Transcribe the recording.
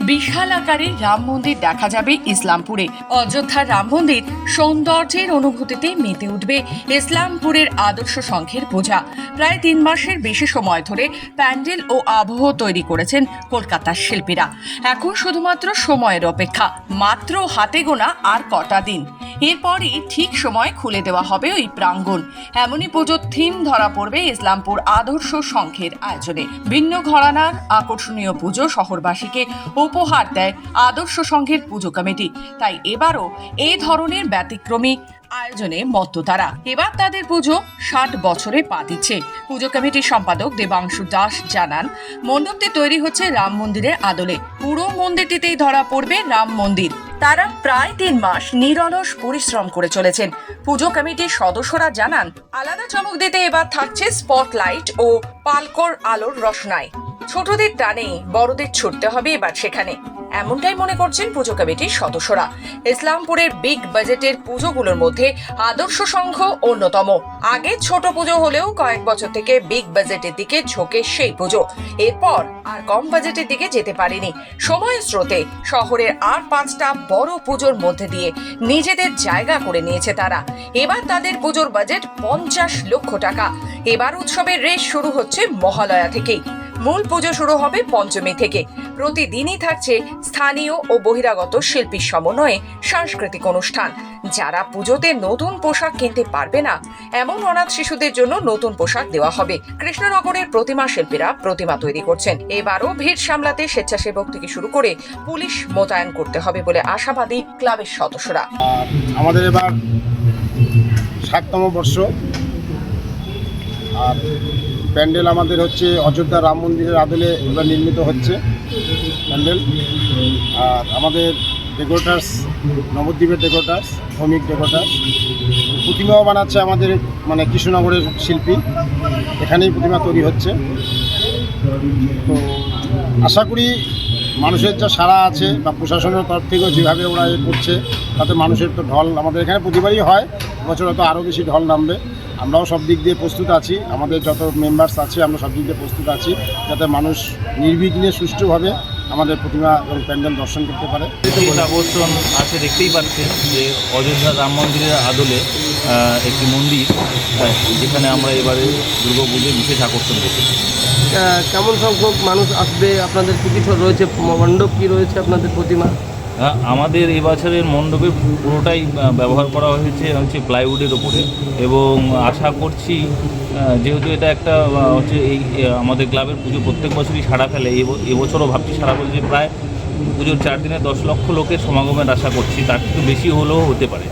বিশাল আকারের রাম মন্দির দেখা যাবে ইসলামপুরে। অযোধ্যার রাম মন্দির সৌন্দর্যের অনুভূতিতে মেতে উঠবে ইসলামপুরের আদর্শ সংঘের পূজা। প্রায় 3 মাসের বেশি সময় ধরে প্যান্ডেল ও আবহ তৈরি করেছেন কলকাতার শিল্পীরা। এখন শুধুমাত্র সময়ের অপেক্ষা, মাত্র হাতে গোনা আর কটা দিন। এরপরই ঠিক সময় খুলে দেওয়া হবে ওই প্রাঙ্গণ। এমনই পুজোর থিম ধরা পড়বে ইসলামপুর আদর্শ সংঘের আয়োজনে। ভিন্ন ঘরানার আকর্ষণীয় পুজো শহরবাসীকে উপহার দেয় আদর্শ সংঘের পুজো কমিটি। তাই এবারও এই ধরনের ব্যতিক্রমী আয়োজনে মত্ত তারা। এবার তাদের পুজো 60 বছরে পা দিচ্ছে। পুজো কমিটির সম্পাদক দেবাংশু দাস জানান, মণ্ডপটি তৈরি হচ্ছে রাম মন্দিরের আদলে। পুরো মন্দিরটিতেই ধরা পড়বে রাম মন্দির। তারা প্রায় 3 মাস নিরলস পরিশ্রম করে চলেছেন। পুজো কমিটির সদস্যরা জানান, আলাদা চমক দিতে এবার থাকছে স্পটলাইট ও পালকোর আলোর রোশনাই। ছোটদের টানে বড়দের ছুটতে হবে এবার সেখানে, এমনটাই মনে করছেন পুজো কমিটির সদস্যরা। ইসলামপুরের বিগ বাজেটের পুজোগুলোর মধ্যে আদর্শ সংঘ অন্যতম। আগে ছোট পুজো হলেও কয়েক বছর থেকে বিগ বাজেটের দিকে ঝোঁকে সেই পুজো। এরপর আর কম বাজেটের দিকে যেতে পারেনি। সময়ের স্রোতে শহরের আর 5টা বড় পুজোর মধ্যে দিয়ে নিজেদের জায়গা করে নিয়েছে তারা। এবার তাদের পুজোর বাজেট 50 লক্ষ টাকা। এবার উৎসবের রেশ শুরু হচ্ছে মহালয়া থেকেই। মূল পুজো শুরু হবে পঞ্চমী থেকে। প্রতিদিনই থাকছে স্থানীয় ও বহিরাগত শিল্পীর সমন্বয়ে সাংস্কৃতিক অনুষ্ঠান। যারা পুজোতে নতুন পোশাক কিনতে পারবে না, এমন অনাথ শিশুদের জন্য নতুন পোশাক দেওয়া হবে। কৃষ্ণনগরের প্রতিমা শিল্পীরা প্রতিমা তৈরি করছেন। এবারও ভিড় সামলাতে স্বেচ্ছাসেবক থেকে শুরু করে পুলিশ মোতায়েন করতে হবে বলে আশাবাদী ক্লাবের সদস্যরা। আমাদের এবার 60তম বর্ষ। আর প্যান্ডেল আমাদের হচ্ছে অযোধ্যা রাম মন্দিরের আদলে এবার নির্মিত হচ্ছে প্যান্ডেল। আর আমাদের ডেকোরেটার্স নবদ্বীপের ডেকোরেটার্স, শ্রমিক ডেকোরেটার্স। প্রতিমাও বানাচ্ছে আমাদের কৃষ্ণনগরের শিল্পী, এখানেই প্রতিমা তৈরি হচ্ছে। তো আশা করি মানুষের যা সাড়া আছে বা প্রশাসনের তরফ থেকেও যেভাবে ওরা করছে, তাতে মানুষের তো ঢল আমাদের এখানে প্রতিবারই হয়। বছর হয়তো আরও বেশি ঢল নামবে। আমরাও সব দিক দিয়ে প্রস্তুত আছি, আমাদের যত মেম্বার্স আছে আমরা সব দিক দিয়ে প্রস্তুত আছি, যাতে মানুষ নির্বিঘ্নে সুষ্ঠুভাবে আমাদের প্রতিমা এবং প্যান্ডেল দর্শন করতে পারে। আকর্ষণ আছে, দেখতেই পাচ্ছেন যে অযোধ্যা রাম মন্দিরের আদলে একটি মন্দির, যেখানে আমরা এবারে দুর্গাপুজোর বিশেষ আকর্ষণ দেখেছি। কেমন সংখ্যক মানুষ আসবে? আপনাদের কী কিছু রয়েছে, মণ্ডপ কী রয়েছে আপনাদের প্রতিমা? আমাদের এবছরের মণ্ডপে পুরোটাই ব্যবহার করা হচ্ছে প্লাইউডের ওপরে, এবং আশা করছি যেহেতু এটা একটা এই আমাদের ক্লাবের পুজো প্রত্যেক বছরই সাড়া ফেলে, এবছরও ভাবছি সাড়া ফেলে যে প্রায় পুজোর 4 দিনে 10 লক্ষ লোকের সমাগমের আশা করছি, তার থেকে বেশি হলেও হতে পারে।